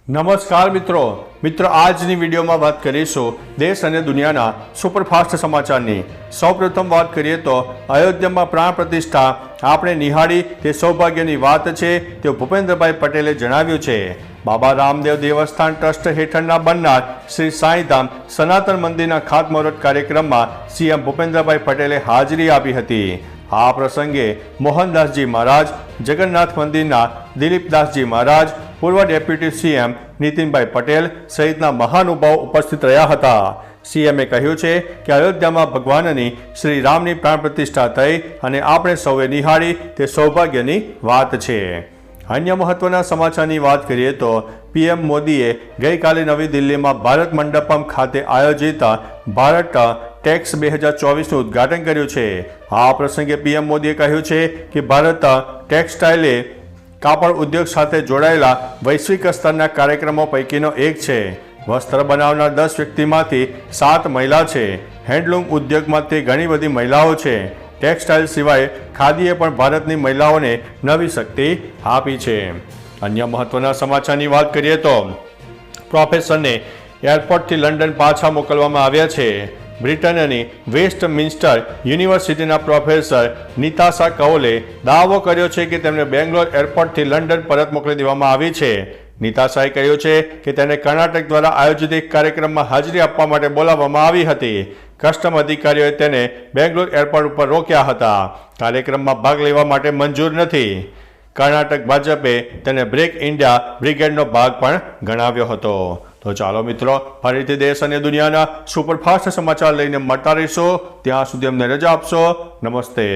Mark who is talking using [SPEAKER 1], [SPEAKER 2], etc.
[SPEAKER 1] નમસ્કાર મિત્રો આજની વિડીયોમાં વાત કરીશું દેશ અને દુનિયાના સુપરફાસ્ટ સમાચારની। સૌપ્રથમ વાત કરીએ તો અયોધ્યામાં પ્રાણ પ્રતિષ્ઠા આપણે નિહાળી તે સૌભાગ્યની વાત છે તેવું ભૂપેન્દ્રભાઈ પટેલે જણાવ્યું છે। બાબા રામદેવ દેવસ્થાન ટ્રસ્ટ હેઠળના બનનાર શ્રી સાંઈધામ સનાતન મંદિરના ખાતમુહૂર્ત કાર્યક્રમમાં સીએમ ભૂપેન્દ્રભાઈ પટેલે હાજરી આપી હતી। આ પ્રસંગે મોહનદાસજી મહારાજ, જગન્નાથ મંદિરના દિલીપદાસજી મહારાજ, પૂર્વ ડેપ્યુટી સીએમ નીતિનભાઈ પટેલ સહિતના મહાનુભાવો ઉપસ્થિત રહ્યા હતા। સીએમએ કહ્યું છે કે અયોધ્યામાં ભગવાનની શ્રી રામની પ્રાણ પ્રતિષ્ઠા થઈ અને આપણે સૌએ નિહાળી તે સૌભાગ્યની વાત છે। અન્ય મહત્વના સમાચારની વાત કરીએ તો પીએમ મોદીએ ગઈકાલે નવી દિલ્હીમાં ભારત મંડપમ ખાતે આયોજિત ભારત ટેક્સ 2024નું ઉદ્ઘાટન કર્યું છે। આ પ્રસંગે પીએમ મોદીએ કહ્યું છે કે ભારત ટેક્સટાઇલે કાપડ ઉદ્યોગ સાથે જોડાયેલા વૈશ્વિક સ્તરના કાર્યક્રમો પૈકીનો એક છે। વસ્ત્ર બનાવનાર 10 વ્યક્તિમાંથી 7 મહિલા છે। હેન્ડલૂમ ઉદ્યોગમાં તે ઘણી બધી મહિલાઓ છે। ટેક્સટાઇલ સિવાય ખાદીએ પણ ભારતની મહિલાઓને નવી શક્તિ આપી છે। અન્ય મહત્વના સમાચારની વાત કરીએ તો પ્રોફેસરને એરપોર્ટથી લંડન પાછા મોકલવામાં આવ્યા છે। બ્રિટનની વેસ્ટમિન્સ્ટર યુનિવર્સિટીના પ્રોફેસર નિતાશા કૌલે દાવો કર્યો છે કે તેમને બેંગ્લોર એરપોર્ટથી લંડન પરત મોકલી દેવામાં આવી છે। નિતાશાએ કહ્યું છે કે તેને કર્ણાટક દ્વારા આયોજિત એક કાર્યક્રમમાં હાજરી આપવા માટે બોલાવવામાં આવી હતી। કસ્ટમ અધિકારીઓએ તેને બેંગ્લોર એરપોર્ટ ઉપર રોક્યા હતા। કાર્યક્રમમાં ભાગ લેવા માટે મંજૂર નથી। કર્ણાટક ભાજપે તેને બ્રેક ઇન્ડિયા બ્રિગેડનો ભાગ પણ ગણાવ્યો હતો। તો ચાલો મિત્રો, ફરીથી દેશ અને દુનિયાના સુપરફાસ્ટ સમાચાર લઈને મળતા રહીશો। ત્યાં સુધી અમને રજા આપશો। નમસ્તે।